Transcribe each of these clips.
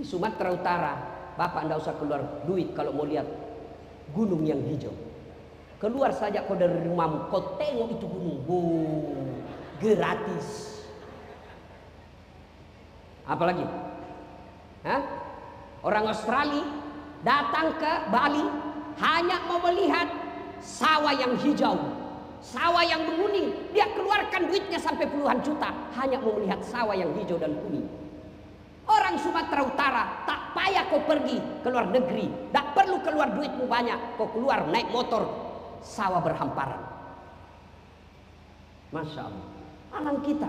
Di Sumatera Utara, Bapak tidak usah keluar duit kalau mau lihat gunung yang hijau. Keluar saja kau dari rumahmu, kau tengok itu gunung, gratis. Apalagi? Hah? Orang Australia datang ke Bali hanya mau melihat sawah yang hijau, sawah yang menguning. Dia keluarkan duitnya sampai puluhan juta hanya mau melihat sawah yang hijau dan kuning. Orang Sumatera Utara tak payah kau pergi ke luar negeri, tak perlu keluar duitmu banyak, kau keluar naik motor, sawah berhamparan. Masya Allah, alam kita.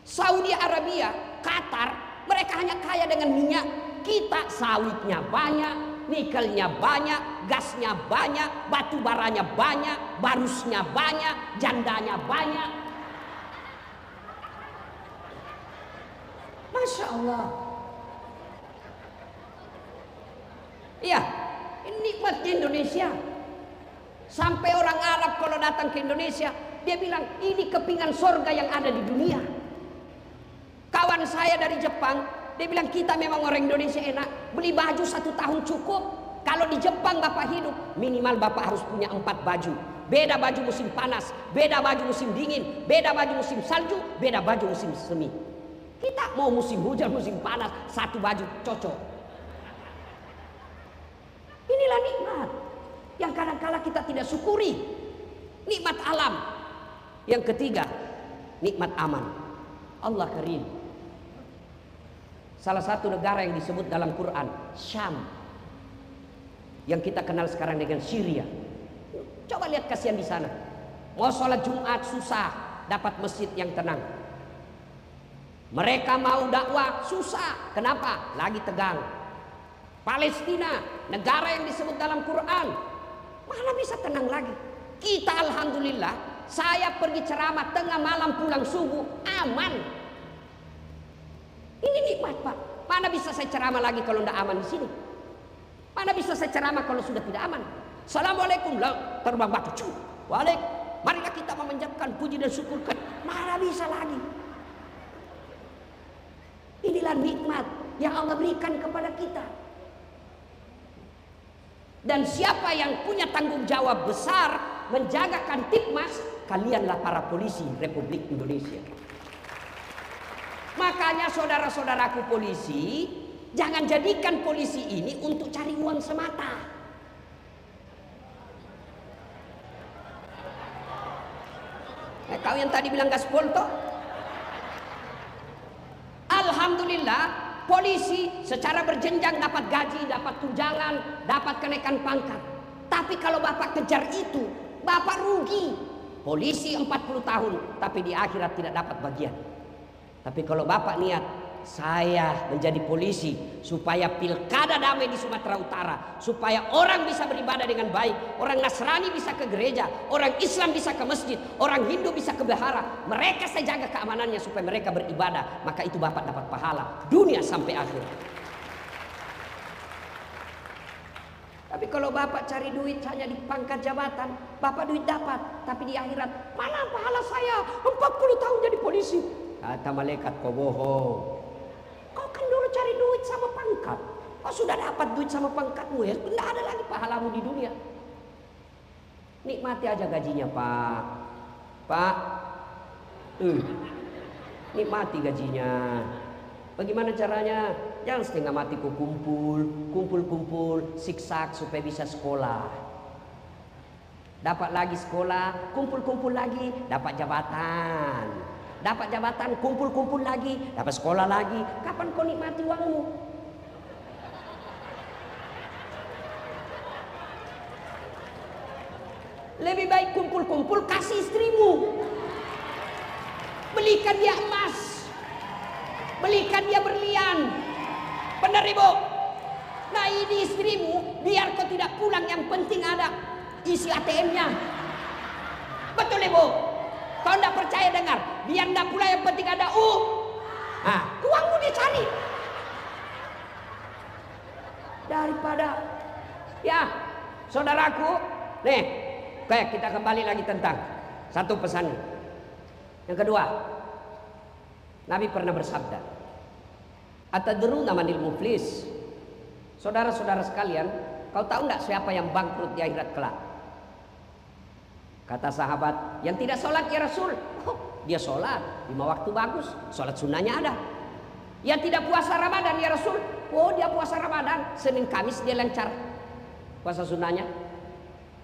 Saudi Arabia, Qatar, mereka hanya kaya dengan minyak. Kita sawitnya banyak, nikelnya banyak, gasnya banyak, batu baranya banyak, barusnya banyak, jandanya banyak. Masya Allah. Iya, ini nikmatnya Indonesia. Sampai orang Arab kalau datang ke Indonesia, dia bilang ini kepingan sorga yang ada di dunia. Kawan saya dari Jepang, dia bilang kita memang orang Indonesia enak, beli baju 1 tahun cukup. Kalau di Jepang Bapak hidup, minimal Bapak harus punya 4 baju. Beda baju musim panas, beda baju musim dingin, beda baju musim salju, beda baju musim semi. Kita mau musim hujan, musim panas, 1 baju cocok. Inilah nikmat yang kadang-kala kita tidak syukuri. Nikmat alam. Yang ketiga, nikmat aman. Allah Karim. Salah satu negara yang disebut dalam Quran, Syam, yang kita kenal sekarang dengan Syria. Coba lihat kasihan di sana. Mau sholat Jumat susah dapat masjid yang tenang. Mereka mau dakwah susah. Kenapa? Lagi tegang. Palestina, negara yang disebut dalam Quran, mana bisa tenang lagi? Kita alhamdulillah, saya pergi ceramah tengah malam pulang subuh aman. Ini nikmat Pak. Mana bisa saya ceramah lagi kalau tidak aman di sini? Mana bisa saya ceramah kalau sudah tidak aman? Assalamualaikum, terbang batu. Waalaikumsalam. Marilah kita memanjatkan puji dan syukurkan. Mana bisa lagi? Inilah nikmat yang Allah berikan kepada kita. Dan siapa yang punya tanggung jawab besar menjaga Kamtibmas, kalianlah para polisi Republik Indonesia. Makanya saudara-saudaraku polisi, jangan jadikan polisi ini untuk cari uang semata. Kau yang tadi bilang gaspol toh? Alhamdulillah, polisi secara berjenjang dapat gaji, dapat tunjangan, dapat kenaikan pangkat. Tapi kalau Bapak kejar itu, Bapak rugi. Polisi 40 tahun, tapi di akhirat tidak dapat bagian. Tapi kalau Bapak niat, saya menjadi polisi supaya pilkada damai di Sumatera Utara, supaya orang bisa beribadah dengan baik, orang Nasrani bisa ke gereja, orang Islam bisa ke masjid, orang Hindu bisa ke wihara, mereka saya jaga keamanannya supaya mereka beribadah, maka itu Bapak dapat pahala dunia sampai akhir. Tapi kalau Bapak cari duit hanya di pangkat jabatan, Bapak duit dapat, tapi di akhirat mana pahala saya 40 tahun jadi polisi? Kata malaikat, kau bohong. Kau kan dulu cari duit sama pangkat. Kau sudah dapat duit sama pangkatmu, ya tidak ada lagi pahalamu di dunia. Nikmati aja gajinya Pak. Pak, nikmati gajinya. Bagaimana caranya? Jangan setengah mati kau kumpul, siksak supaya bisa sekolah. Dapat lagi sekolah, kumpul lagi, dapat jabatan. Dapat jabatan, kumpul lagi, dapat sekolah lagi. Kapan kau nikmati uangmu? Lebih baik kumpul kasih istrimu. Belikan dia emas, belikan dia berlian. Benar Ibu? Nah ini istrimu, biar kau tidak pulang, yang penting ada isi ATM-nya. Betul Ibu? Kau tidak percaya dengar, biar tidak pula yang penting ada uangmu dia cari. Daripada, ya saudaraku, nih, kayak kita kembali lagi tentang satu pesan. Yang kedua, Nabi pernah bersabda, Atadruna manil muflis? Saudara-saudara sekalian, kau tahu enggak siapa yang bangkrut di akhirat kelak? Kata sahabat, yang tidak sholat ya Rasul. Oh, dia sholat 5 waktu bagus, sholat sunnahnya ada. Yang tidak puasa Ramadan ya Rasul. Oh, dia puasa Ramadan, Senin Kamis dia lancar puasa sunnahnya.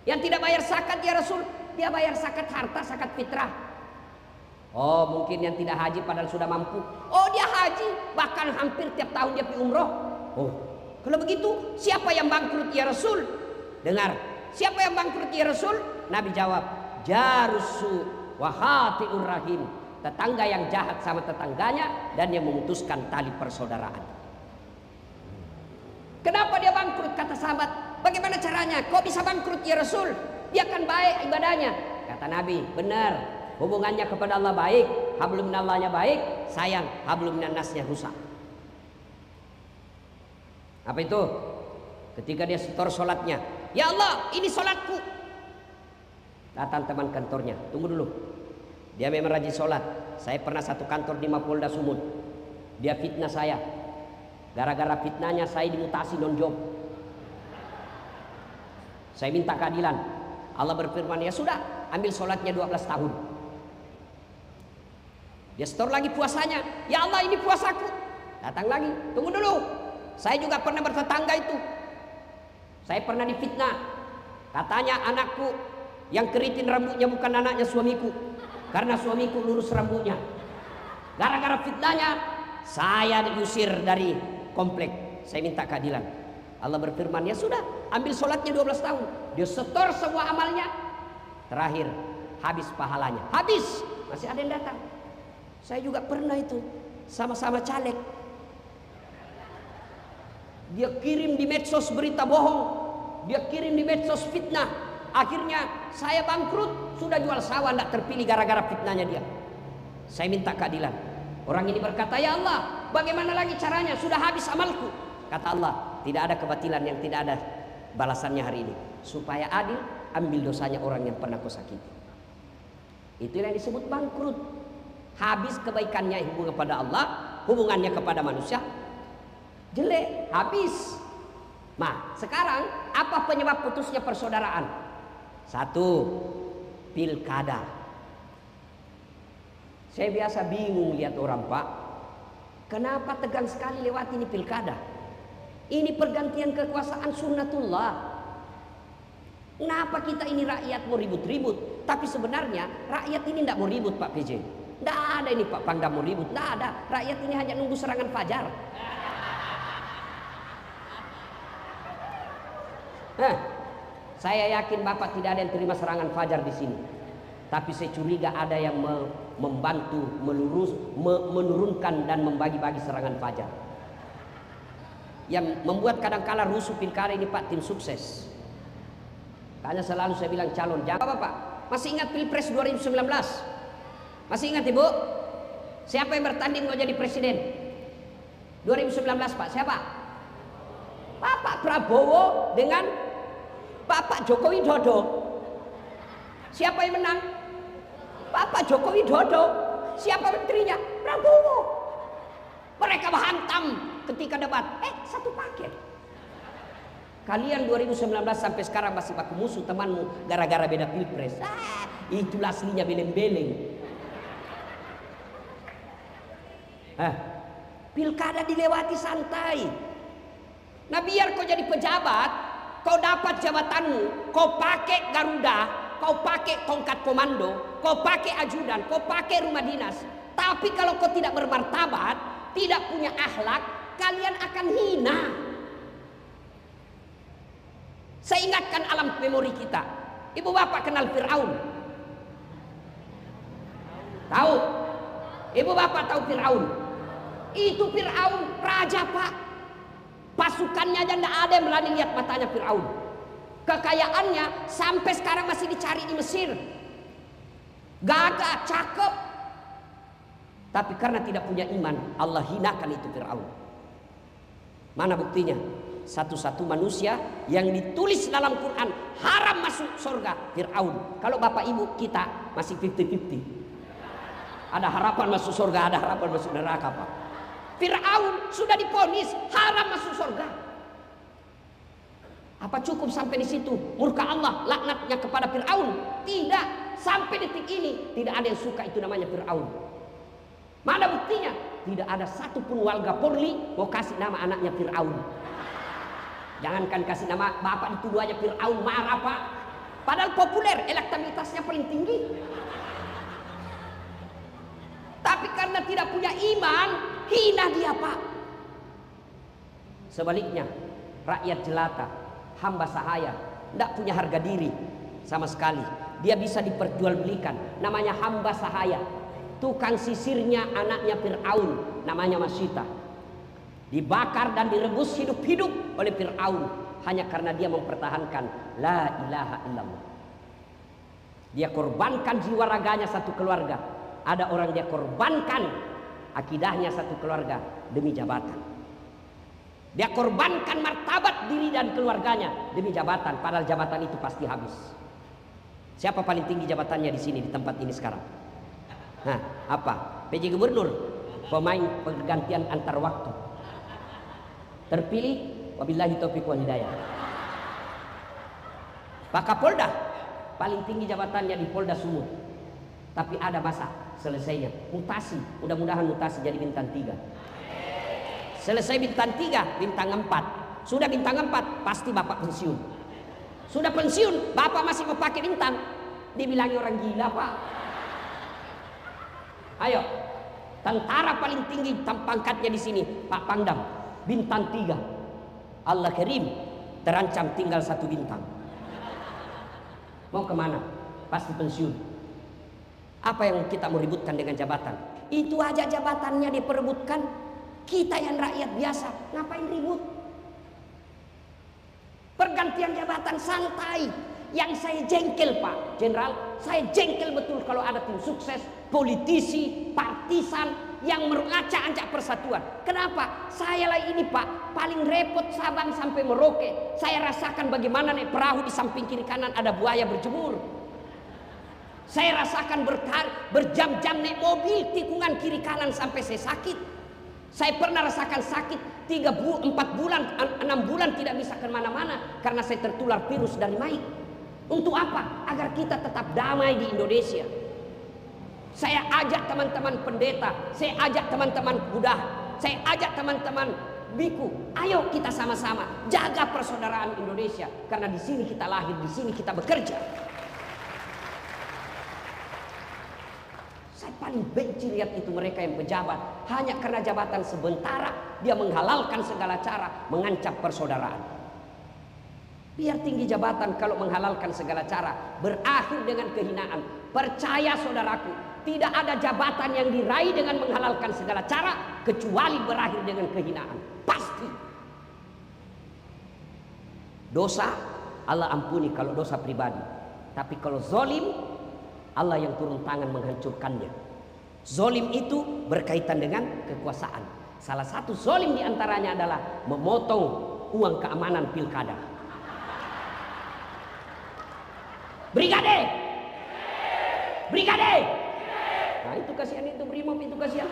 Yang tidak bayar zakat ya Rasul, dia bayar zakat harta, zakat fitrah. Oh, mungkin yang tidak haji padahal sudah mampu. Oh, dia haji, bahkan hampir tiap tahun dia pergi umroh. Oh, kalau begitu siapa yang bangkrut ya Rasul? Dengar, siapa yang bangkrut ya Rasul? Nabi jawab, jarusu wa hatiur rahim, tetangga yang jahat sama tetangganya dan yang memutuskan tali persaudaraan. Kenapa dia bangkrut? Kata sahabat, bagaimana caranya? Kok bisa bangkrut ya Rasul? Dia kan baik ibadahnya. Kata Nabi, benar, hubungannya kepada Allah baik, hablum minallahnya baik, sayang hablum minannasnya rusak. Apa itu? Ketika dia setor sholatnya, ya Allah ini sholatku. Datang teman kantornya, tunggu dulu. Dia memang rajin sholat. Saya pernah satu kantor di Mapolda Sumut. Dia fitnah saya. Gara-gara fitnahnya saya dimutasi non job. Saya minta keadilan. Allah berfirman, ya sudah, ambil sholatnya 12 tahun. Dia setor lagi puasanya, ya Allah ini puasaku. Datang lagi, tunggu dulu. Saya juga pernah bertetangga itu. Saya pernah difitnah. Katanya anakku yang keriting rambutnya bukan anaknya suamiku, karena suamiku lurus rambutnya. Gara-gara fitnahnya saya diusir dari komplek. Saya minta keadilan. Allah berfirman, ya sudah, ambil sholatnya 12 tahun. Dia setor semua amalnya. Terakhir habis pahalanya. Habis, masih ada yang datang. Saya juga pernah itu, sama-sama caleg. Dia kirim di medsos berita bohong, dia kirim di medsos fitnah. Akhirnya saya bangkrut, sudah jual sawah tidak terpilih gara-gara fitnahnya dia. Saya minta keadilan. Orang ini berkata, ya Allah bagaimana lagi caranya, sudah habis amalku. Kata Allah, tidak ada kebatilan yang tidak ada balasannya hari ini. Supaya adil, ambil dosanya orang yang pernah kau sakiti. Itu yang disebut bangkrut. Habis kebaikannya hubungan kepada Allah, hubungannya kepada manusia jelek, habis. Nah, sekarang apa penyebab putusnya persaudaraan? Satu, pilkada. Saya biasa bingung lihat orang, Pak. Kenapa tegang sekali lewat ini pilkada? Ini pergantian kekuasaan sunnatullah. Kenapa kita ini rakyat mau ribut-ribut? Tapi sebenarnya rakyat ini tidak mau ribut, Pak PJ. Tidak ada ini Pak Pangdam mau ribut, tidak ada. Rakyat ini hanya nunggu serangan fajar. Saya yakin Bapak tidak ada yang terima serangan fajar di sini. Tapi saya curiga ada yang membantu menurunkan dan membagi-bagi serangan fajar. Yang membuat kadang-kala rusuh pilkada ini Pak, tim sukses. Karena selalu saya bilang calon. Jangan Bapak, masih ingat Pilpres 2019? Masih ingat Ibu? Siapa yang bertanding mau jadi presiden? 2019 Pak, siapa? Bapak Prabowo dengan Bapak Joko Widodo. Siapa yang menang? Bapak Joko Widodo. Siapa menterinya? Prabowo. Mereka menghantam ketika debat. Satu paket. Kalian 2019 sampai sekarang masih baku musuh temanmu gara-gara beda pilpres. Itulah aslinya beleng-beleng. Pilkada dilewati santai. Nah biar kau jadi pejabat, kau dapat jabatanmu, kau pakai Garuda, kau pakai tongkat komando, kau pakai ajudan, kau pakai rumah dinas. Tapi kalau kau tidak bermartabat, tidak punya akhlak, kalian akan hina. Saya ingatkan alam memori kita. Ibu bapak kenal Fir'aun? Tahu? Ibu bapak tahu Fir'aun? Itu Fir'aun raja Pak. Pasukannya aja tidak ada yang berani lihat matanya Fir'aun. Kekayaannya sampai sekarang masih dicari di Mesir. Gagah, cakep. Tapi karena tidak punya iman, Allah hinakan itu Fir'aun. Mana buktinya? Satu-satu manusia yang ditulis dalam Quran haram masuk surga, Fir'aun. Kalau bapak ibu kita masih 50-50. Ada harapan masuk surga, ada harapan masuk neraka Pak. Fir'aun sudah divonis haram masuk surga. Apa cukup sampai di situ murka Allah laknatnya kepada Fir'aun? Tidak, sampai detik ini tidak ada yang suka itu namanya Fir'aun. Mana buktinya? Tidak ada satupun warga Polri mau kasih nama anaknya Fir'aun. Jangankan kasih nama, bapak dituduh aja Fir'aun, marah pak. Padahal populer, elektabilitasnya paling tinggi. Tapi karena tidak punya iman, hina dia pak. Sebaliknya, rakyat jelata, hamba sahaya, tidak punya harga diri sama sekali. Dia bisa diperjualbelikan, namanya hamba sahaya. Tukang sisirnya anaknya Fir'aun, namanya Masyita. Dibakar dan direbus hidup-hidup oleh Fir'aun hanya karena dia mempertahankan la ilaha illallah. Dia korbankan jiwa raganya satu keluarga. Ada orang dia korbankan akidahnya satu keluarga demi jabatan. Dia korbankan martabat diri dan keluarganya demi jabatan, padahal jabatan itu pasti habis. Siapa paling tinggi jabatannya di sini, di tempat ini sekarang? Nah, apa? PJ Gubernur, pemain pergantian antar waktu. Terpilih, wabillahi taufiq wal hidayah. Pak Kapolda, paling tinggi jabatannya di Polda Sumut. Tapi ada masa selesainya, mutasi, mudah-mudahan mutasi jadi bintang 3. Selesai bintang 3, bintang 4. Sudah bintang 4, pasti bapak pensiun. Sudah pensiun, bapak masih mau pakai bintang, dibilangi orang gila pak. Ayo, tentara paling tinggi pangkatnya di sini, Pak Pangdam, bintang 3. Allah Karim, terancam tinggal 1 bintang. Mau kemana? Pasti pensiun. Apa yang kita mau ributkan dengan jabatan? Itu aja jabatannya diperebutkan. Kita yang rakyat biasa, ngapain ribut? Pergantian jabatan santai. Yang saya jengkel Pak Jenderal, saya jengkel betul kalau ada tim sukses, politisi, partisan yang mengacak-acak persatuan. Kenapa? Saya lah ini Pak, paling repot Sabang sampai Merauke. Saya rasakan bagaimana naik perahu di samping kiri kanan ada buaya berjemur. Saya rasakan berjam-jam naik mobil tikungan kiri kanan sampai saya sakit. Saya pernah rasakan sakit 4 bulan, 6 bulan tidak bisa kemana-mana karena saya tertular virus dari Mike. Untuk apa? Agar kita tetap damai di Indonesia. Saya ajak teman-teman pendeta, saya ajak teman-teman Buddha, saya ajak teman-teman biku. Ayo kita sama-sama jaga persaudaraan Indonesia karena di sini kita lahir, di sini kita bekerja. Saya paling benci lihat itu mereka yang pejabat hanya karena jabatan sementara dia menghalalkan segala cara mengancam persaudaraan. Biar tinggi jabatan kalau menghalalkan segala cara berakhir dengan kehinaan. Percaya saudaraku, tidak ada jabatan yang diraih dengan menghalalkan segala cara kecuali berakhir dengan kehinaan. Pasti. Dosa Allah ampuni kalau dosa pribadi. Tapi kalau zolim, Allah yang turun tangan menghancurkannya. Zolim itu berkaitan dengan kekuasaan. Salah satu zolim diantaranya adalah memotong uang keamanan pilkada. Brigade, brigade. Nah itu kasihan, itu brimob itu kasihan.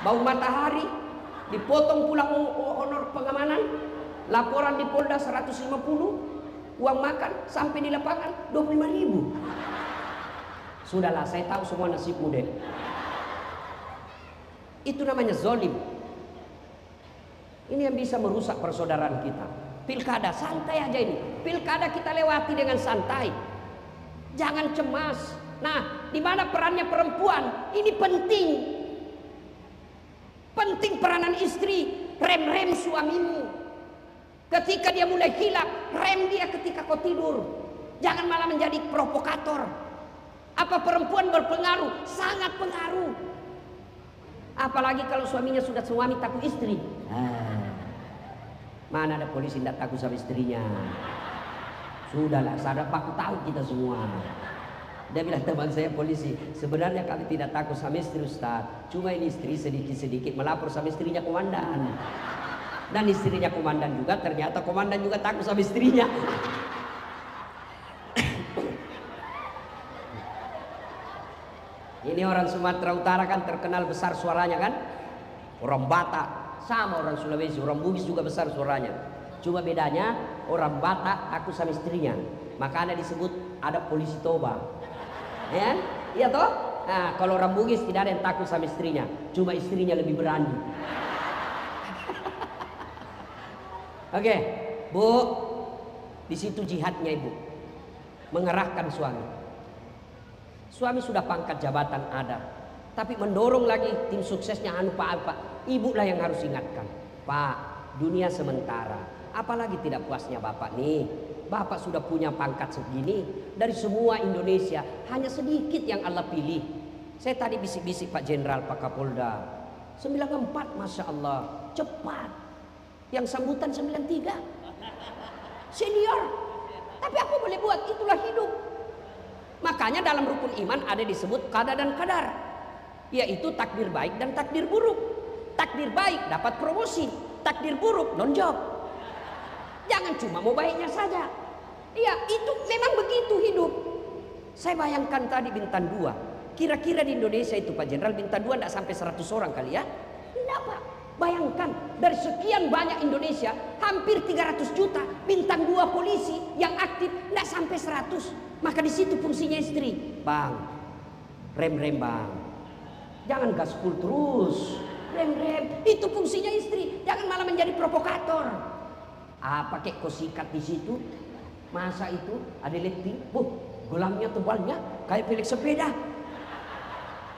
Bau matahari, dipotong pulang honor pengamanan. Laporan di Polda 150, uang makan sampai di lapangan 25.000. Sudahlah, saya tahu semua nasibmu deh. Itu namanya zolim. Ini yang bisa merusak persaudaraan kita. Pilkada santai aja ini. Pilkada kita lewati dengan santai. Jangan cemas. Nah, di mana perannya perempuan? Ini penting. Penting peranan istri. Rem-rem suamimu. Ketika dia mulai hilap, rem dia ketika kau tidur. Jangan malah menjadi provokator. Apa perempuan berpengaruh? Sangat pengaruh. Apalagi kalau suaminya sudah suami takut istri. Mana ada polisi tidak takut sama istrinya? Sudahlah, saudara aku tahu kita semua. Dia bilang teman saya polisi, sebenarnya kami tidak takut sama istri Ustaz. Cuma ini istri sedikit-sedikit melapor sama istrinya komandan. Dan istrinya komandan juga, ternyata komandan juga takut sama istrinya. Ini orang Sumatera Utara kan terkenal besar suaranya kan. Orang Batak sama orang Sulawesi, orang Bugis juga besar suaranya. Cuma bedanya orang Batak takut sama istrinya, makanya disebut ada polisi toba. Ya, iya toh? Nah, kalau orang Bugis tidak ada yang takut sama istrinya, cuma istrinya lebih berani. Oke, Bu, di situ jihadnya Ibu, mengerahkan suami. Suami sudah pangkat jabatan ada, tapi mendorong lagi tim suksesnya Pak. Ibu lah yang harus ingatkan, Pak, dunia sementara. Apalagi tidak puasnya Bapak nih. Bapak sudah punya pangkat segini, dari semua Indonesia hanya sedikit yang Allah pilih. Saya tadi bisik-bisik Pak Jenderal, Pak Kapolda, 94, Masya Allah, cepat. Yang sambutan 93, senior. Tapi apa boleh buat, itulah hidup. Makanya dalam rukun iman ada disebut qada dan qadar, yaitu takdir baik dan takdir buruk. Takdir baik dapat promosi, takdir buruk non job. Jangan cuma mau baiknya saja. Iya, itu memang begitu hidup. Saya bayangkan tadi bintang 2. Kira-kira di Indonesia itu Pak Jenderal bintang 2 tidak sampai 100 orang kali ya? Tidak Pak. Bayangkan dari sekian banyak Indonesia, hampir 300 juta bintang 2 polisi yang aktif tidak sampai 100. Maka di situ fungsinya istri. Bang, rem-rem bang. Jangan gaspol terus. Rem-rem, itu fungsinya istri. Jangan malah menjadi provokator. Pakai kosikat di situ, masa itu ada letting, gelangnya tebalnya kayak pelek sepeda.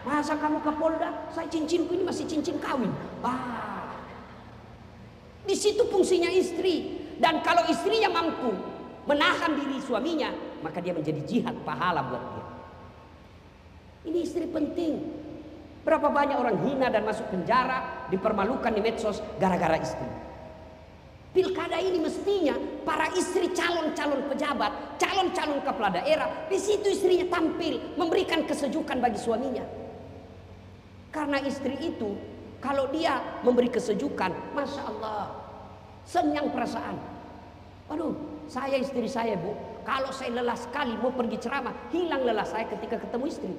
Masa kamu Kapolda, saya cincinku ini masih cincin kawin. Di situ fungsinya istri. Dan kalau istrinya mampu menahan diri suaminya, maka dia menjadi jihad pahala buat dia. Ini istri penting. Berapa banyak orang hina dan masuk penjara, dipermalukan di medsos gara-gara istri. Pilkada ini mestinya para istri calon-calon pejabat, calon-calon kepala daerah, di situ istrinya tampil memberikan kesejukan bagi suaminya. Karena istri itu kalau dia memberi kesejukan, Masya Allah, senyang perasaan. Aduh, saya istri saya Bu, kalau saya lelah sekali mau pergi ceramah, hilang lelah saya ketika ketemu istri.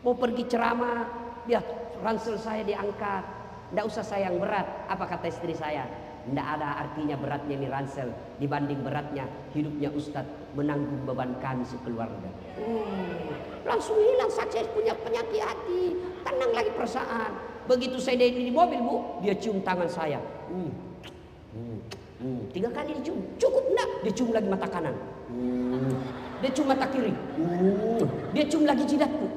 Mau pergi ceramah, dia ransel saya diangkat, tidak usah saya yang berat. Apa kata istri saya? Tidak ada artinya beratnya ini ransel dibanding beratnya hidupnya Ustadz menanggung beban kami sekeluarga. Langsung hilang saja punya penyakit hati, tenang lagi perasaan. Begitu saya di mobil Bu, dia cium tangan saya. 3 kali dicium, cukup enggak? Dia cium lagi mata kanan. Dia cium mata kiri. Dia cium lagi jidatku.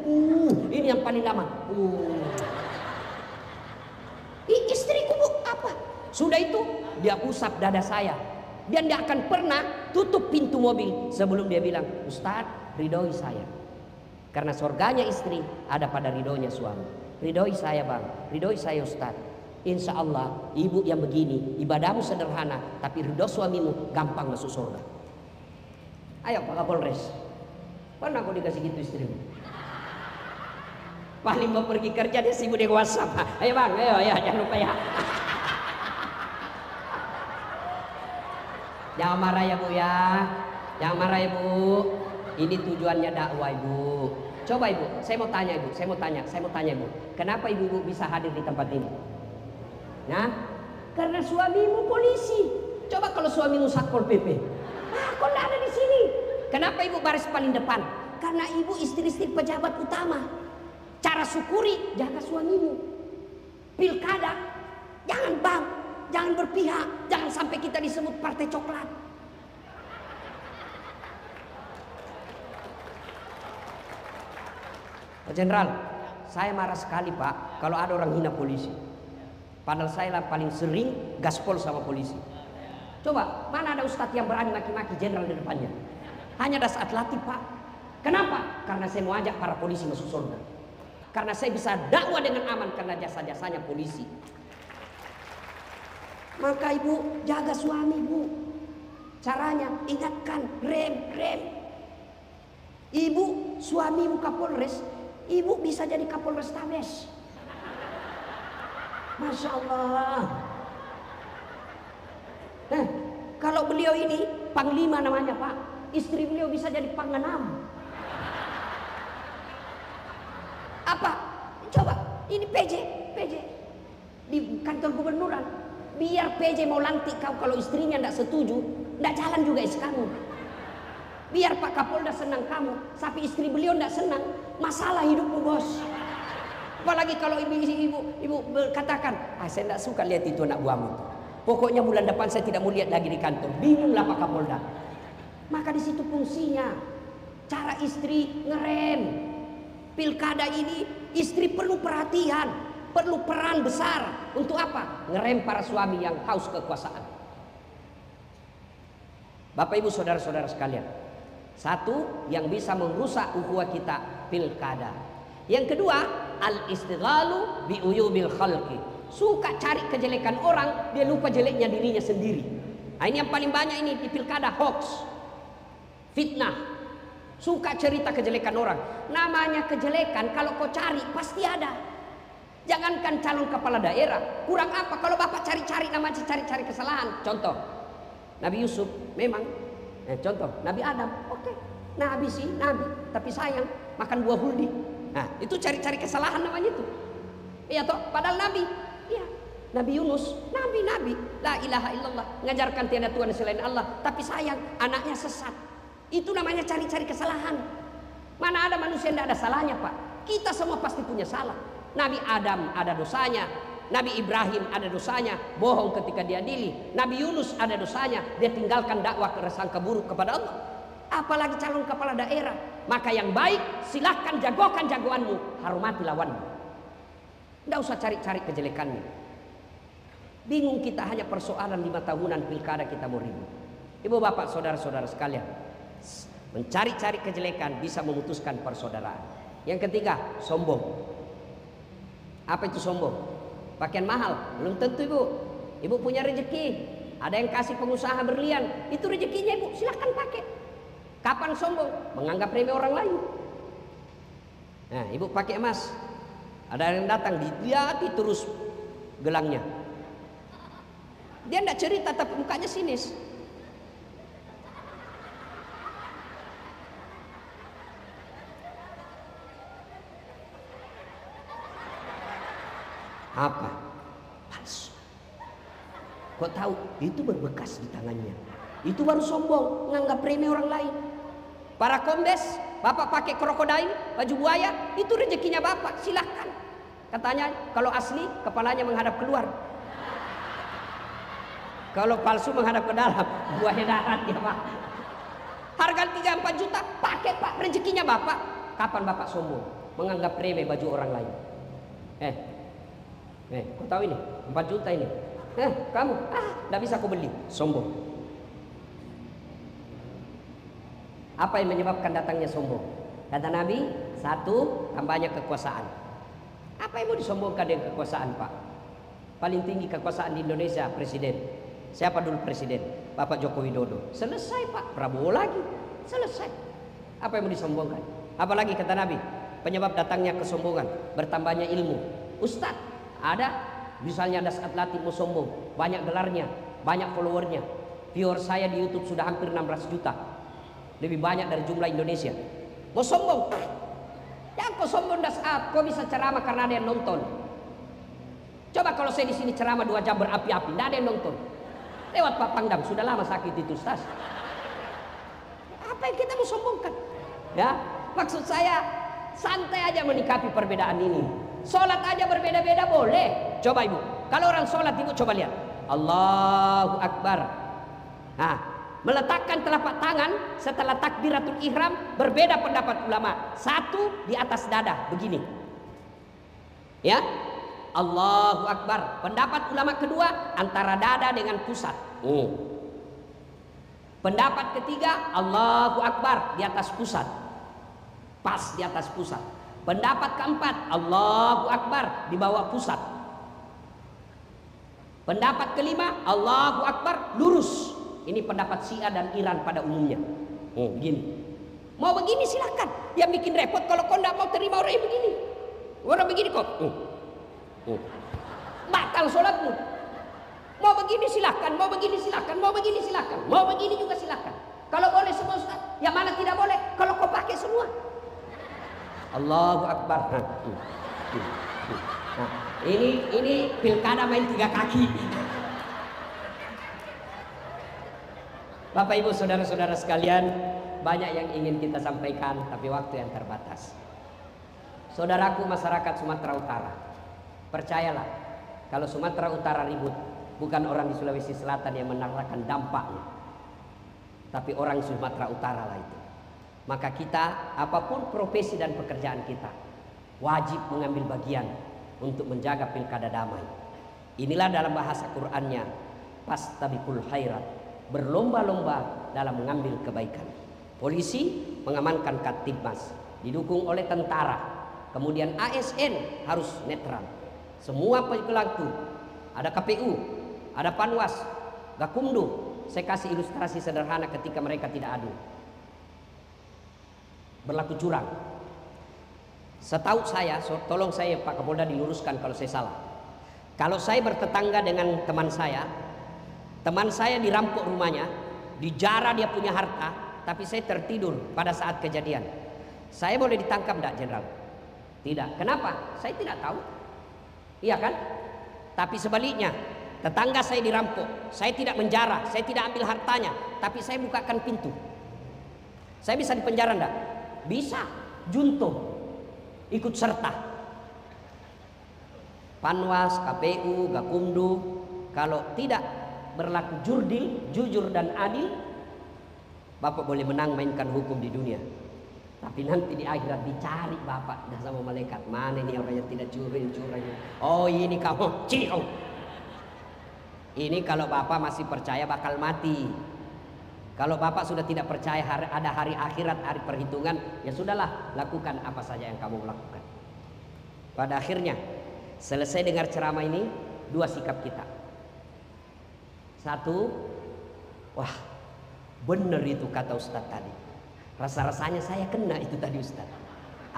Ini yang paling lama. Istriku Bu, apa? Sudah itu dia usap dada saya. Dia tidak akan pernah tutup pintu mobil sebelum dia bilang, Ustadz ridhoi saya. Karena surganya istri ada pada ridhonya suami. Ridhoi saya bang, ridhoi saya Ustadz. Insya Allah ibu yang begini, ibadahmu sederhana, tapi ridho suamimu gampang masuk surga. Ayo Pak Kapolres, pernah kau dikasih gitu istrimu? Paling mau pergi kerja dia sibuk di WhatsApp. Ayo bang, ayo ya, jangan lupa ya. Jangan marah ya Bu ya, jangan marah ya Bu. Ini tujuannya dakwah Ibu. Coba Ibu, saya mau tanya Ibu, saya mau tanya Ibu. Kenapa Ibu bisa hadir di tempat ini? Nah, karena suamimu polisi. Coba kalau suamimu Satpol PP, kok nggak ada di sini? Kenapa Ibu baris paling depan? Karena Ibu istri-istri pejabat utama. Cara syukuri, jaga suamimu. Pilkada, jangan bang. Jangan berpihak, jangan sampai kita disebut partai coklat. Pak Jenderal, saya marah sekali Pak kalau ada orang hina polisi. Padahal saya lah paling sering gaspol sama polisi. Coba, mana ada ustadz yang berani maki-maki jenderal di depannya? Hanya ada saat latih Pak. Kenapa? Karena saya mau ajak para polisi masuk surga. Karena saya bisa dakwah dengan aman karena jasa-jasanya polisi. Maka Ibu jaga suami Bu. Caranya ingatkan rem. Ibu suamimu Kapolres, Ibu bisa jadi Kapolres Tabes. Masya Allah. Kalau beliau ini Panglima namanya Pak, istri beliau bisa jadi Pangenam. Apa? Coba ini PJ. kantor gubernuran. Biar PJ mau lantik kau, kalau istrinya tidak setuju, tidak jalan juga kamu. Biar Pak Kapolda senang kamu, tapi istri beliau tidak senang, masalah hidupmu bos. Apalagi kalau ibu katakan, saya tidak suka lihat itu anak buahmu. Pokoknya bulan depan saya tidak mau lihat lagi di kantor. Bingunglah Pak Kapolda. Maka di situ fungsinya cara istri ngerem. Pilkada ini istri perlu perhatian, perlu peran besar. Untuk apa? Ngerem para suami yang haus kekuasaan. Bapak ibu saudara-saudara sekalian, satu yang bisa merusak ukhuwah kita, pilkada. Yang kedua, al-istighalu bi uyubil khalqi. Suka cari kejelekan orang, dia lupa jeleknya dirinya sendiri. Nah, ini yang paling banyak ini di pilkada, hoax, fitnah. Suka cerita kejelekan orang. Namanya kejelekan kalau kau cari pasti ada. Jangankan calon kepala daerah, kurang apa kalau bapak cari-cari, namanya cari-cari kesalahan. Contoh, Nabi Yusuf memang, contoh Nabi Adam, oke, Nabi sih Nabi, tapi sayang makan buah huldi. Nah itu cari-cari kesalahan namanya itu. Iya toh, padahal Nabi, iya. Nabi Yunus, Nabi, la ilaha illallah, ngajarkan tiada Tuhan selain Allah, tapi sayang anaknya sesat. Itu namanya cari-cari kesalahan. Mana ada manusia yang tidak ada salahnya Pak. Kita semua pasti punya salah. Nabi Adam ada dosanya, Nabi Ibrahim ada dosanya, bohong ketika diadili. Nabi Yunus ada dosanya, dia tinggalkan dakwah keresahan buruk kepada Allah. Apalagi calon kepala daerah. Maka yang baik silahkan jagokan jagoanmu, hormati lawanmu. Tidak usah cari-cari kejelekannya. Bingung kita hanya persoalan 5 tahunan pilkada kita mau ribut. Ibu bapak saudara-saudara sekalian, mencari-cari kejelekan bisa memutuskan persaudaraan. Yang ketiga, sombong. Apa itu sombong? Pakaian mahal, belum tentu ibu. Ibu punya rezeki, ada yang kasih pengusaha berlian, itu rezekinya ibu, silahkan pakai. Kapan sombong? Menganggap remeh orang lain. Nah, ibu pakai emas, ada yang datang dilihat terus gelangnya. Dia tidak cerita tapi mukanya sinis. Apa? Palsu. Kok tahu? Itu berbekas di tangannya. Itu baru sombong, nganggap remeh orang lain. Para kombes, bapak pakai krokodil, baju buaya, itu rezekinya bapak, silahkan. Katanya kalau asli kepalanya menghadap keluar. Kalau palsu menghadap ke dalam, buahnya darat ya pak. Harga 3-4 juta, pakai pak, rezekinya bapak. Kapan bapak sombong? Menganggap remeh baju orang lain. Kau tahu ini 4 juta ini. Kamu tidak bisa kau beli, sombong. Apa yang menyebabkan datangnya sombong? Kata Nabi, 1, tambahnya kekuasaan. Apa yang mau disombongkan dengan kekuasaan pak? Paling tinggi kekuasaan di Indonesia presiden. Siapa dulu presiden? Bapak Joko Widodo. Selesai pak, Prabowo lagi. Selesai. Apa yang mau disombongkan? Apalagi kata Nabi, penyebab datangnya kesombongan, bertambahnya ilmu. Ustadz, ada misalnya ada atlet mau sombong, banyak gelarnya, banyak followernya. Viewer saya di YouTube sudah hampir 16 juta, lebih banyak dari jumlah Indonesia. Mau sombong? Ya kau sombong dasar, kau bisa ceramah karena ada yang nonton. Coba kalau saya di sini ceramah 2 jam berapi-api, tidak ada yang nonton. Lewat Pak Pangdam, sudah lama sakit itu Ustaz. Apa yang kita mau sombongkan? Ya, maksud saya santai aja menikapi perbedaan ini. Sholat aja berbeda-beda boleh. Coba ibu, kalau orang sholat ibu coba lihat, Allahu Akbar. Nah, meletakkan telapak tangan setelah takbiratul ihram, berbeda pendapat ulama. 1 di atas dada begini, ya, Allahu Akbar. Pendapat ulama kedua antara dada dengan pusat. Pendapat ketiga Allahu Akbar di atas pusat, pas di atas pusat. Pendapat keempat Allahu Akbar di bawah pusat. Pendapat kelima Allahu Akbar lurus. Ini pendapat Syiah dan Iran pada umumnya. Begini. Mau begini silakan. Yang bikin repot kalau kau tidak mau terima orang yang begini. Orang begini kok. Batal sholatmu. Mau begini silakan, mau begini silakan, mau begini silakan, mau begini juga silakan. Kalau boleh semua Ustaz, yang mana tidak boleh? Kalau kau pakai semua. Allahu Akbar. Nah, ini pilkada main 3 kaki. Bapak Ibu saudara-saudara sekalian, banyak yang ingin kita sampaikan tapi waktu yang terbatas. Saudaraku masyarakat Sumatera Utara, percayalah, kalau Sumatera Utara ribut, bukan orang di Sulawesi Selatan yang merasakan dampaknya, tapi orang Sumatera Utara lah itu. Maka kita, apapun profesi dan pekerjaan kita, wajib mengambil bagian untuk menjaga pilkada damai. Inilah dalam bahasa Qur'annya, fastabiqul khairat, berlomba-lomba dalam mengambil kebaikan. Polisi mengamankan Kamtibmas, didukung oleh tentara. Kemudian ASN harus netral. Semua pelaku, ada KPU, ada Panwas, Gakumdu. Saya kasih ilustrasi sederhana ketika mereka tidak adil, berlaku curang. Setahu saya, tolong saya Pak Kapolda diluruskan kalau saya salah. Kalau saya bertetangga dengan teman saya dirampok rumahnya, dijara dia punya harta, tapi saya tertidur pada saat kejadian. Saya boleh ditangkap enggak, Jenderal? Tidak. Kenapa? Saya tidak tahu. Iya kan? Tapi sebaliknya, tetangga saya dirampok, saya tidak menjara, saya tidak ambil hartanya, tapi saya bukakan pintu. Saya bisa dipenjara enggak? Bisa. Junto, ikut serta. Panwas, KPU, Gakumdu, kalau tidak berlaku jujur dan adil, Bapak boleh menang mainkan hukum di dunia, tapi nanti di akhirat dicari Bapak dah sama malaikat. Mana ini orang yang tidak curang? Oh ini kamu, sini kamu. Ini kalau Bapak masih percaya bakal mati. Kalau Bapak sudah tidak percaya ada hari akhirat, hari perhitungan, ya sudahlah, lakukan apa saja yang kamu lakukan. Pada akhirnya, selesai dengar ceramah ini, 2 sikap kita. 1, wah benar itu kata Ustadz tadi. Rasa-rasanya saya kena itu tadi Ustadz.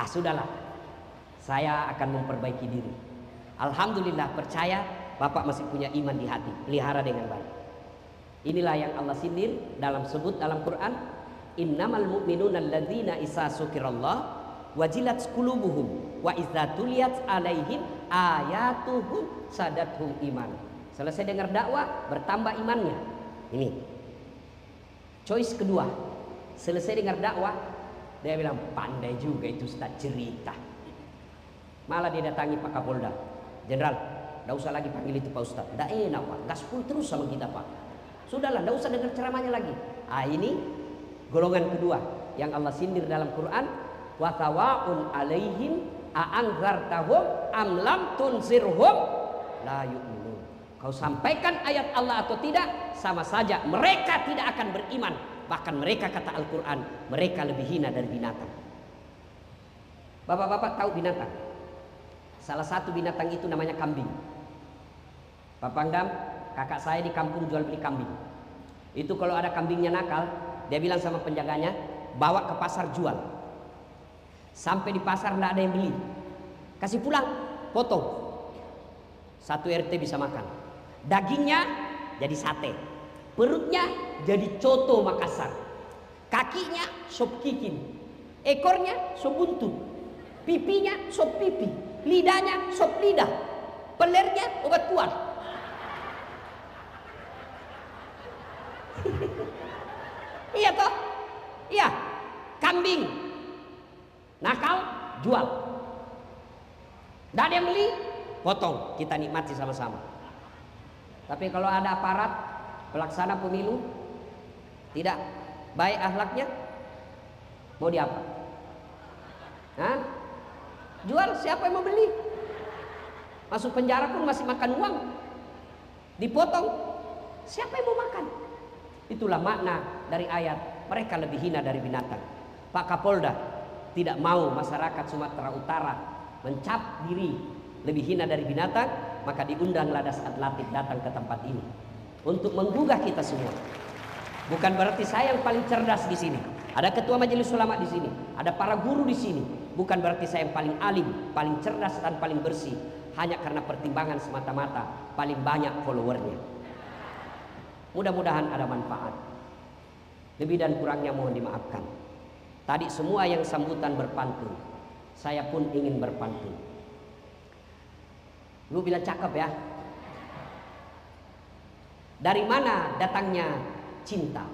Sudahlah, saya akan memperbaiki diri. Alhamdulillah, percaya Bapak masih punya iman di hati, pelihara dengan baik. Inilah yang Allah sindir dalam Quran, innamal mu'minuna alladzina isa dzukirallah wajilat qulubuhum wa idza tuliyat alaihim ayatuhum sadathum iman. Selesai dengar dakwah, bertambah imannya. Ini choice kedua. Selesai dengar dakwah, dia bilang pandai juga itu Ustaz cerita. Malah dia datangi Pak Kapolda, Jenderal, tidak usah lagi panggil itu Pak Ustaz, tidak enak Pak, gaspol terus sama kita Pak. Sudahlah, tidak usah dengar ceramahnya lagi. Ini golongan kedua yang Allah sindir dalam Quran, wa tawaun alaihim a'anzartahum am lam tunzirhum la yu'minun. Kau sampaikan ayat Allah atau tidak, sama saja mereka tidak akan beriman. Bahkan mereka, kata Al-Quran, mereka lebih hina dari binatang. Bapak-bapak tahu binatang? Salah satu binatang itu namanya kambing. Pak Pangdam, kakak saya di kampung jual beli kambing. Itu kalau ada kambingnya nakal, dia bilang sama penjaganya, bawa ke pasar jual. Sampai di pasar tidak ada yang beli, kasih pulang, potong. 1 RT bisa makan. Dagingnya jadi sate, perutnya jadi coto Makassar, kakinya sop kikin, ekornya sop buntut, pipinya sop pipi, lidahnya sop lidah, pelernya obat kuat. Iya toh? Iya, kambing nakal jual, tidak ada yang beli, potong, kita nikmati sama-sama. Tapi kalau ada aparat pelaksana pemilu tidak baik akhlaknya, mau diapa? Jual, siapa yang mau beli? Masuk penjara pun masih makan uang, dipotong, siapa yang mau makan? Itulah makna dari ayat mereka lebih hina dari binatang. Pak Kapolda tidak mau masyarakat Sumatera Utara mencap diri lebih hina dari binatang, maka diundanglah Dasat Latif datang ke tempat ini untuk menggugah kita semua. Bukan berarti saya yang paling cerdas di sini. Ada ketua majelis ulama di sini, ada para guru di sini. Bukan berarti saya yang paling alim, paling cerdas dan paling bersih. Hanya karena pertimbangan semata-mata paling banyak followernya. Mudah-mudahan ada manfaat. Lebih dan kurangnya mohon dimaafkan. Tadi semua yang sambutan berpantun, saya pun ingin berpantun. Ibu bilang cakep ya. Dari mana datangnya cinta?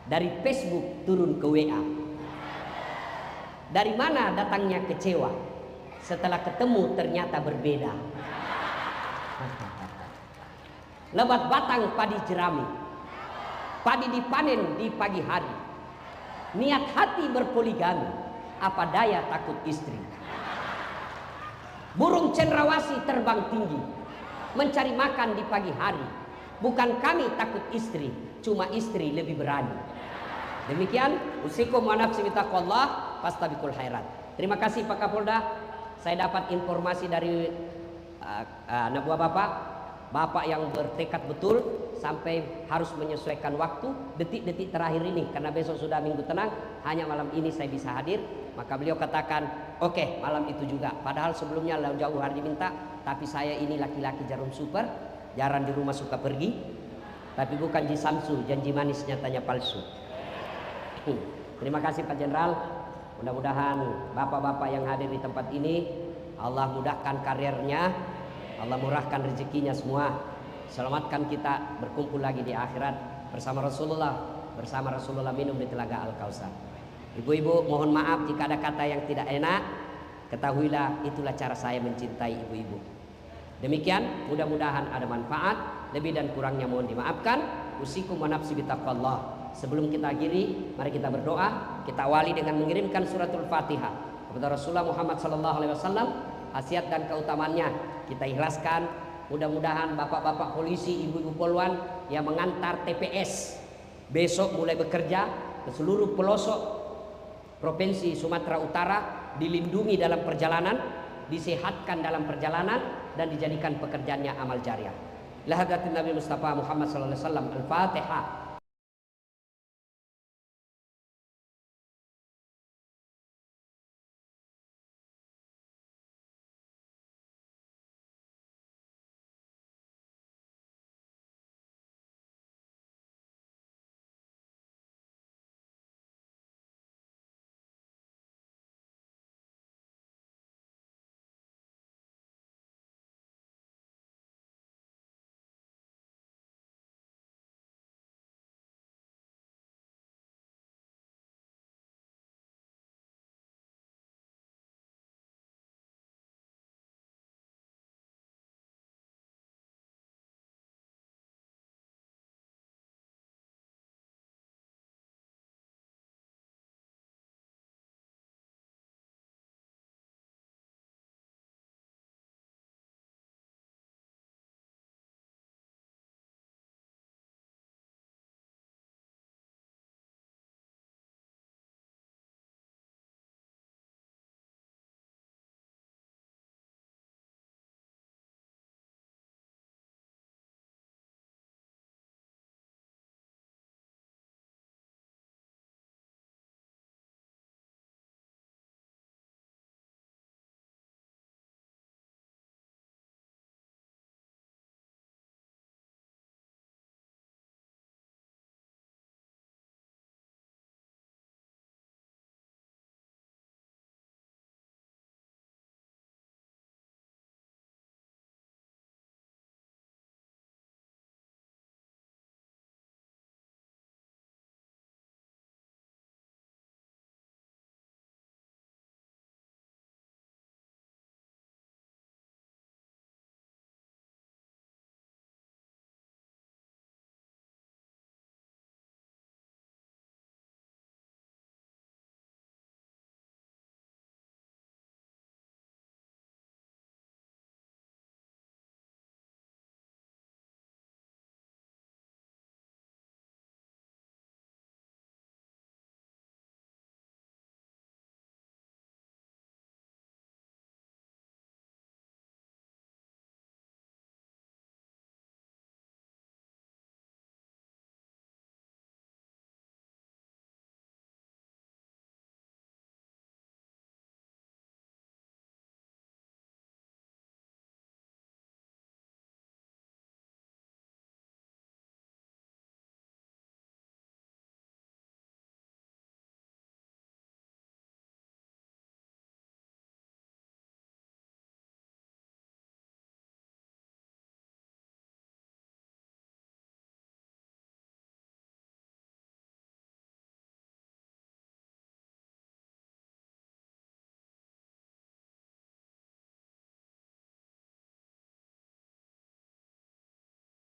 Dari Facebook turun ke WA. Dari mana datangnya kecewa? Setelah ketemu ternyata berbeda. Lebat batang padi jerami, padi dipanen di pagi hari. Niat hati berpoligami, apa daya takut istri. Burung cendrawasih terbang tinggi, mencari makan di pagi hari. Bukan kami takut istri, cuma istri lebih berani. Demikian, usikum wa nafsi bitaqwallah fastabiqul khairat. Terima kasih Pak Kapolda. Saya dapat informasi dari anak buah Bapak yang bertekad betul sampai harus menyesuaikan waktu detik-detik terakhir ini, karena besok sudah minggu tenang, hanya malam ini saya bisa hadir. Maka beliau katakan, oke, malam itu juga. Padahal sebelumnya jauh hari diminta, tapi saya ini laki-laki jarum super, jarang di rumah suka pergi, tapi bukan Ji Samsu, janji manis nyatanya palsu. Terima kasih Pak Jenderal. Mudah-mudahan bapak-bapak yang hadir di tempat ini, Allah mudahkan karirnya, Allah murahkan rezekinya semua. Selamatkan kita berkumpul lagi di akhirat bersama Rasulullah minum di telaga Al-Kausar. Ibu-ibu, mohon maaf jika ada kata yang tidak enak. Ketahuilah itulah cara saya mencintai ibu-ibu. Demikian, mudah-mudahan ada manfaat. Lebih dan kurangnya mohon dimaafkan. Usikum wa nafsi bitaqwallah. Sebelum kita akhiri, mari kita berdoa. Kita awali dengan mengirimkan suratul Fatihah kepada Rasulullah Muhammad SAW. Khasiat dan keutamaannya kita ikhlaskan. Mudah-mudahan bapak-bapak polisi, ibu-ibu poluan yang mengantar TPS besok mulai bekerja ke seluruh pelosok Provinsi Sumatera Utara dilindungi dalam perjalanan, disehatkan dalam perjalanan, dan dijadikan pekerjaannya amal jariah. Lahadatin Nabi Mustafa Muhammad SAW. Al-Fatihah.